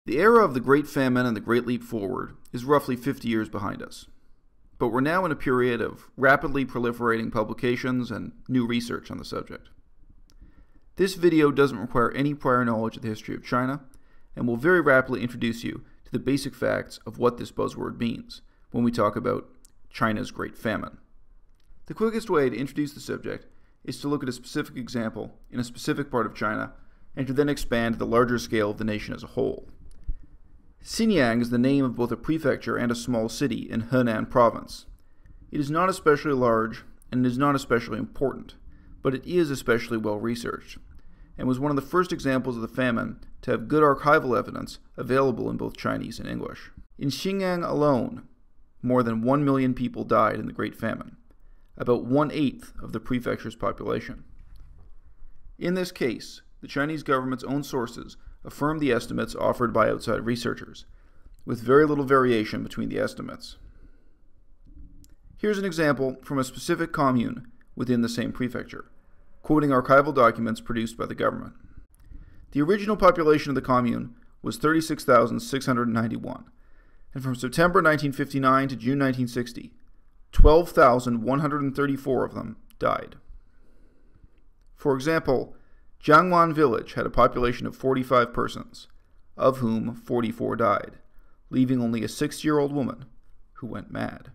The era of the Great Famine and the Great Leap Forward is roughly 50 years behind us. But we're now in a period of rapidly proliferating publications and new research on the subject. This video doesn't require any prior knowledge of the history of China, and will very rapidly introduce you to the basic facts of what this buzzword means when we talk about China's Great Famine. The quickest way to introduce the subject is to look at a specific example in a specific part of China, and to then expand to the larger scale of the nation as a whole. Xinyang is the name of both a prefecture and a small city in Henan province. It is not especially large, and it is not especially important, but it is especially well researched, and was one of the first examples of the famine to have good archival evidence available in both Chinese and English. In Xinyang alone, more than 1 million people died in the Great Famine, about 1/8 of the prefecture's population. In this case, the Chinese government's own sources affirmed the estimates offered by outside researchers, with very little variation between the estimates. Here's an example from a specific commune within the same prefecture, quoting archival documents produced by the government. The original population of the commune was 36,691, and from September 1959 to June 1960, 12,134 of them died. For example, Jiangwan village had a population of 45 persons, of whom 44 died, leaving only a 6-year-old woman who went mad.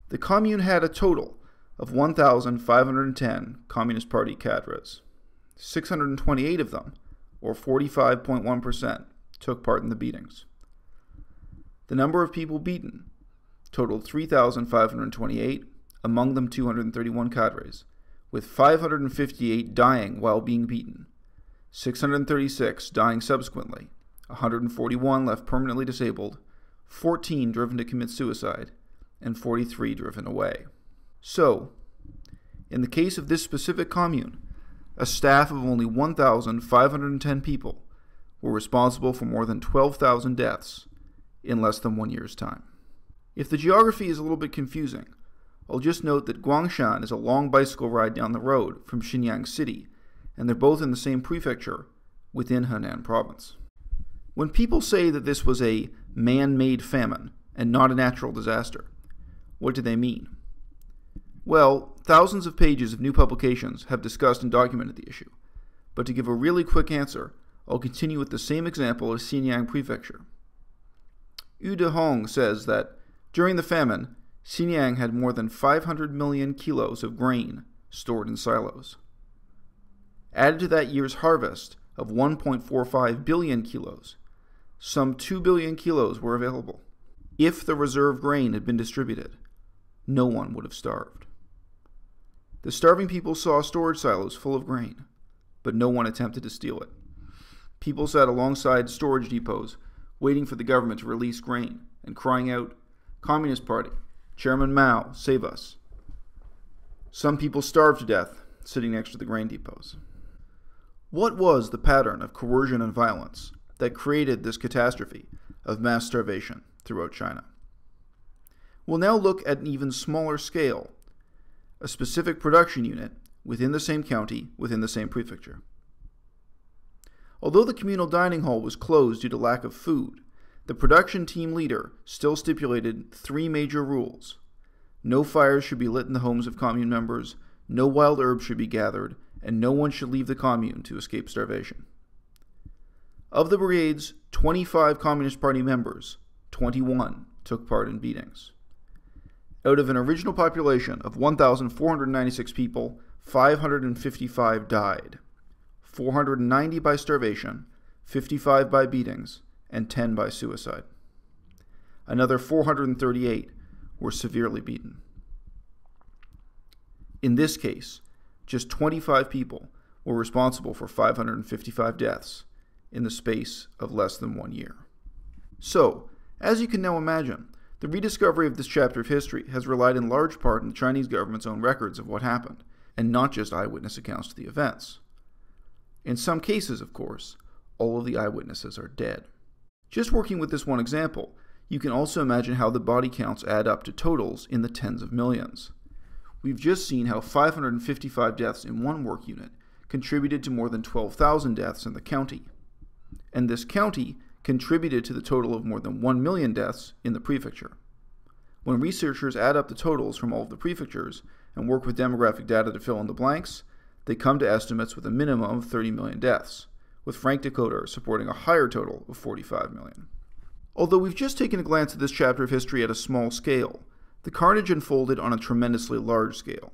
The commune had a total of 1,510 Communist Party cadres. 628 of them, or 45.1%, took part in the beatings. The number of people beaten totaled 3,528, among them 231 cadres, with 558 dying while being beaten, 636 dying subsequently, 141 left permanently disabled, 14 driven to commit suicide, and 43 driven away. So, in the case of this specific commune, a staff of only 1,510 people were responsible for more than 12,000 deaths in less than 1 year's time. If the geography is a little bit confusing, I'll just note that Guangshan is a long bicycle ride down the road from Xinyang City, and they're both in the same prefecture within Henan province. When people say that this was a man-made famine and not a natural disaster, what do they mean? Well, thousands of pages of new publications have discussed and documented the issue, but to give a really quick answer, I'll continue with the same example as Xinyang Prefecture. Yu Dehong says that during the famine, Xinyang had more than 500 million kilos of grain stored in silos. Added to that year's harvest of 1.45 billion kilos, some 2 billion kilos were available. If the reserve grain had been distributed, no one would have starved. The starving people saw storage silos full of grain, but no one attempted to steal it. People sat alongside storage depots, waiting for the government to release grain and crying out, "Communist Party, Chairman Mao, save us." Some people starved to death, sitting next to the grain depots. What was the pattern of coercion and violence that created this catastrophe of mass starvation throughout China? We'll now look at an even smaller scale, a specific production unit within the same county, within the same prefecture. Although the communal dining hall was closed due to lack of food, the production team leader still stipulated 3 major rules. No fires should be lit in the homes of commune members, no wild herbs should be gathered, and no one should leave the commune to escape starvation. Of the brigade's 25 Communist Party members, 21 took part in beatings. Out of an original population of 1,496 people, 555 died, 490 by starvation, 55 by beatings, and 10 by suicide. Another 438 were severely beaten. In this case, just 25 people were responsible for 555 deaths in the space of less than 1 year. So, as you can now imagine, the rediscovery of this chapter of history has relied in large part on the Chinese government's own records of what happened, and not just eyewitness accounts to the events. In some cases, of course, all of the eyewitnesses are dead. Just working with this one example, you can also imagine how the body counts add up to totals in the tens of millions. We've just seen how 555 deaths in one work unit contributed to more than 12,000 deaths in the county. And this county contributed to the total of more than 1 million deaths in the prefecture. When researchers add up the totals from all of the prefectures and work with demographic data to fill in the blanks, they come to estimates with a minimum of 30 million deaths, with Frank Decoter supporting a higher total of 45 million. Although we've just taken a glance at this chapter of history at a small scale, the carnage unfolded on a tremendously large scale.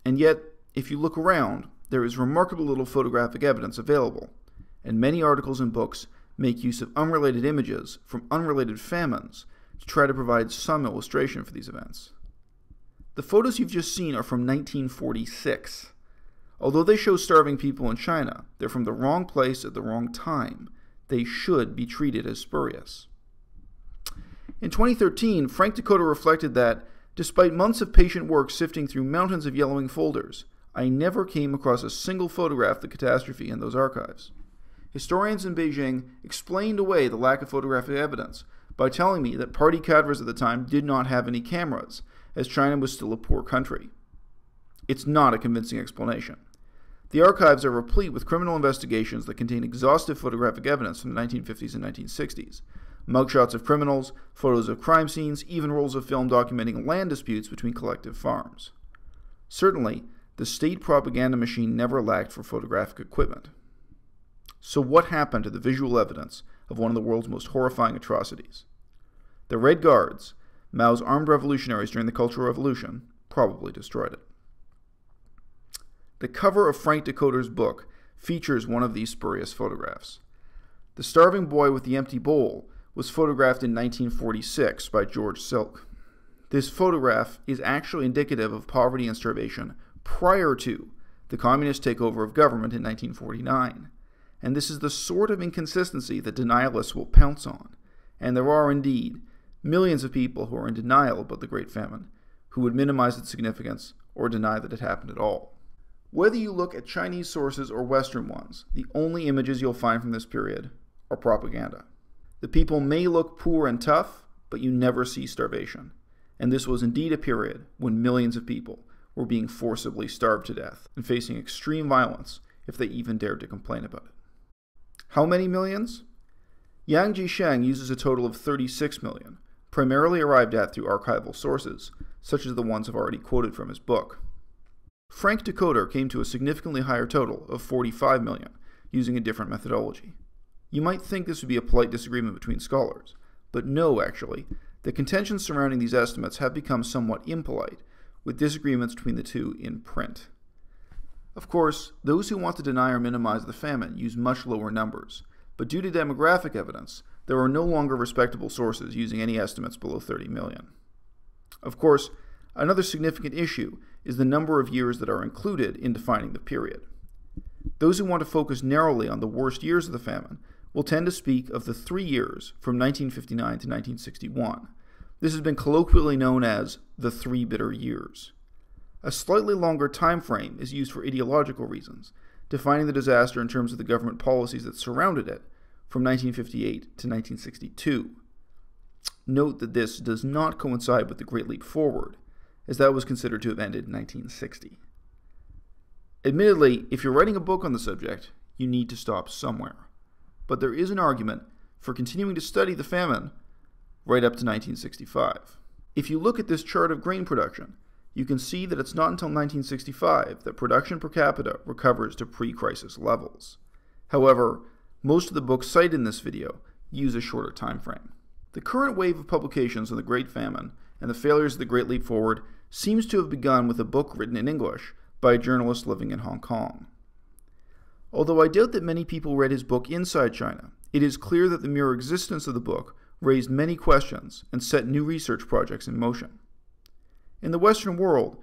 And yet, if you look around, there is remarkably little photographic evidence available, and many articles and books make use of unrelated images from unrelated famines to try to provide some illustration for these events. The photos you've just seen are from 1946. Although they show starving people in China, they're from the wrong place at the wrong time. They should be treated as spurious. In 2013, Frank Decoter reflected that, despite months of patient work sifting through mountains of yellowing folders, I never came across a single photograph of the catastrophe in those archives. Historians in Beijing explained away the lack of photographic evidence by telling me that party cadres at the time did not have any cameras, as China was still a poor country. It's not a convincing explanation. The archives are replete with criminal investigations that contain exhaustive photographic evidence from the 1950s and 1960s. Mugshots of criminals, photos of crime scenes, even rolls of film documenting land disputes between collective farms. Certainly, the state propaganda machine never lacked for photographic equipment. So what happened to the visual evidence of one of the world's most horrifying atrocities? The Red Guards, Mao's armed revolutionaries during the Cultural Revolution, probably destroyed it. The cover of Frank Decoter's book features one of these spurious photographs. The starving boy with the empty bowl was photographed in 1946 by George Silk. This photograph is actually indicative of poverty and starvation prior to the communist takeover of government in 1949. And this is the sort of inconsistency that denialists will pounce on. And there are indeed millions of people who are in denial about the Great Famine, who would minimize its significance or deny that it happened at all. Whether you look at Chinese sources or Western ones, the only images you'll find from this period are propaganda. The people may look poor and tough, but you never see starvation. And this was indeed a period when millions of people were being forcibly starved to death and facing extreme violence if they even dared to complain about it. How many millions? Yang Jisheng uses a total of 36 million, primarily arrived at through archival sources, such as the ones I've already quoted from his book. Frank Decoter came to a significantly higher total of 45 million, using a different methodology. You might think this would be a polite disagreement between scholars, but no, actually. The contentions surrounding these estimates have become somewhat impolite, with disagreements between the two in print. Of course, those who want to deny or minimize the famine use much lower numbers, but due to demographic evidence, there are no longer respectable sources using any estimates below 30 million. Of course, another significant issue is the number of years that are included in defining the period. Those who want to focus narrowly on the worst years of the famine will tend to speak of the 3 years from 1959 to 1961. This has been colloquially known as the 3 bitter years. A slightly longer time frame is used for ideological reasons, defining the disaster in terms of the government policies that surrounded it from 1958 to 1962. Note that this does not coincide with the Great Leap Forward, as that was considered to have ended in 1960. Admittedly, if you're writing a book on the subject, you need to stop somewhere. But there is an argument for continuing to study the famine right up to 1965. If you look at this chart of grain production, you can see that it's not until 1965 that production per capita recovers to pre-crisis levels. However, most of the books cited in this video use a shorter time frame. The current wave of publications on the Great Famine and the failures of the Great Leap Forward seems to have begun with a book written in English by a journalist living in Hong Kong. Although I doubt that many people read his book inside China, it is clear that the mere existence of the book raised many questions and set new research projects in motion. In the Western world,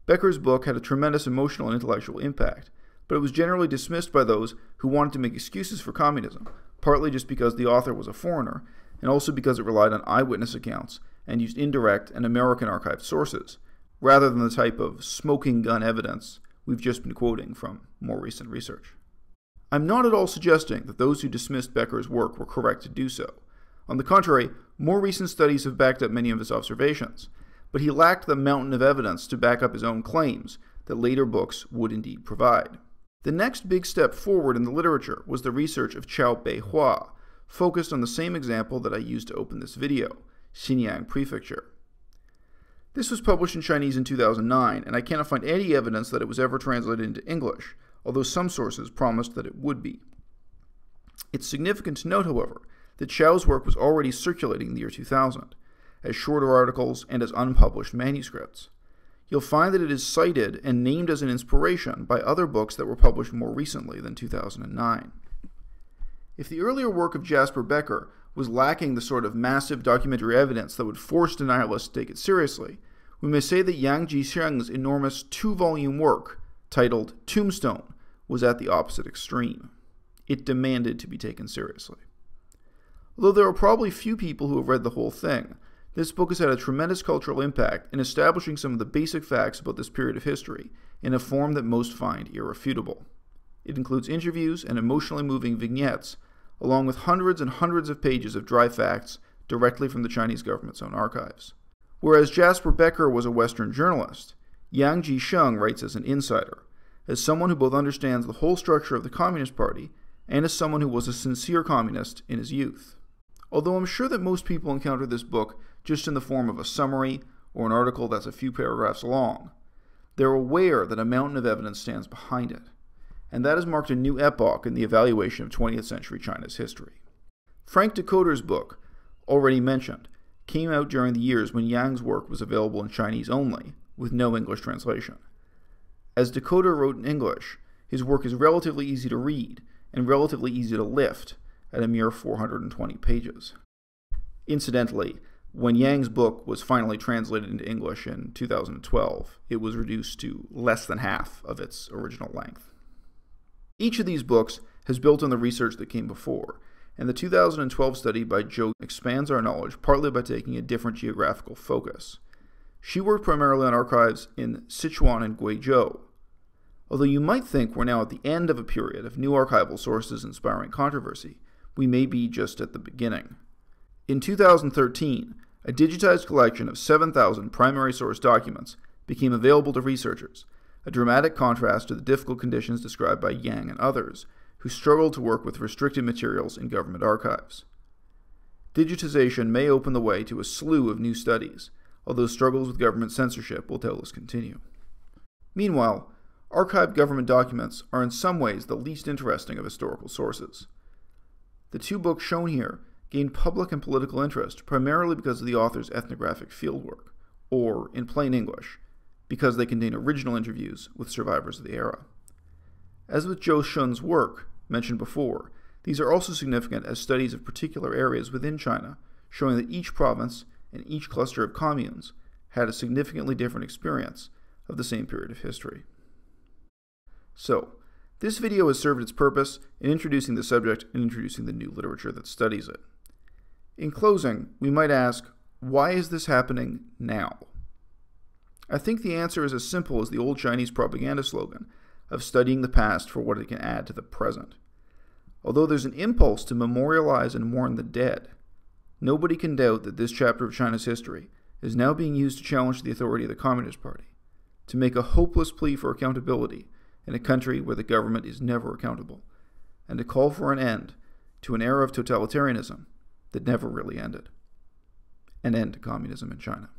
Becker's book had a tremendous emotional and intellectual impact, but it was generally dismissed by those who wanted to make excuses for communism, partly just because the author was a foreigner, and also because it relied on eyewitness accounts and used indirect and American archived sources, rather than the type of smoking gun evidence we've just been quoting from more recent research. I'm not at all suggesting that those who dismissed Becker's work were correct to do so. On the contrary, more recent studies have backed up many of his observations, but he lacked the mountain of evidence to back up his own claims that later books would indeed provide. The next big step forward in the literature was the research of Chao Beihua, focused on the same example that I used to open this video, Xinyang Prefecture. This was published in Chinese in 2009, and I cannot find any evidence that it was ever translated into English, although some sources promised that it would be. It's significant to note, however, that Xiao's work was already circulating in the year 2000, as shorter articles and as unpublished manuscripts. You'll find that it is cited and named as an inspiration by other books that were published more recently than 2009. If the earlier work of Jasper Becker was lacking the sort of massive documentary evidence that would force denialists to take it seriously, we may say that Yang Jisheng's enormous 2-volume work, titled Tombstone, was at the opposite extreme. It demanded to be taken seriously. Although there are probably few people who have read the whole thing, this book has had a tremendous cultural impact in establishing some of the basic facts about this period of history in a form that most find irrefutable. It includes interviews and emotionally moving vignettes, along with hundreds and hundreds of pages of dry facts directly from the Chinese government's own archives. Whereas Jasper Becker was a Western journalist, Yang Jisheng writes as an insider, as someone who both understands the whole structure of the Communist Party and as someone who was a sincere communist in his youth. Although I'm sure that most people encounter this book just in the form of a summary or an article that's a few paragraphs long, they're aware that a mountain of evidence stands behind it, and that has marked a new epoch in the evaluation of 20th century China's history. Frank Decoter's book, already mentioned, came out during the years when Yang's work was available in Chinese only, with no English translation. As Decoter wrote in English, his work is relatively easy to read and relatively easy to lift at a mere 420 pages. Incidentally, when Yang's book was finally translated into English in 2012, it was reduced to less than half of its original length. Each of these books has built on the research that came before, and the 2012 study by Zhou expands our knowledge partly by taking a different geographical focus. She worked primarily on archives in Sichuan and Guizhou. Although you might think we're now at the end of a period of new archival sources inspiring controversy, we may be just at the beginning. In 2013, a digitized collection of 7,000 primary source documents became available to researchers, a dramatic contrast to the difficult conditions described by Yang and others, who struggled to work with restricted materials in government archives. Digitization may open the way to a slew of new studies, although struggles with government censorship will doubtless continue. Meanwhile, archived government documents are in some ways the least interesting of historical sources. The two books shown here gained public and political interest primarily because of the author's ethnographic fieldwork, or, in plain English, because they contain original interviews with survivors of the era. As with Zhou Shun's work, mentioned before, these are also significant as studies of particular areas within China, showing that each province and each cluster of communes had a significantly different experience of the same period of history. So, this video has served its purpose in introducing the subject and introducing the new literature that studies it. In closing, we might ask, why is this happening now? I think the answer is as simple as the old Chinese propaganda slogan of studying the past for what it can add to the present. Although there's an impulse to memorialize and mourn the dead, nobody can doubt that this chapter of China's history is now being used to challenge the authority of the Communist Party, to make a hopeless plea for accountability in a country where the government is never accountable, and to call for an end to an era of totalitarianism that never really ended. An end to communism in China.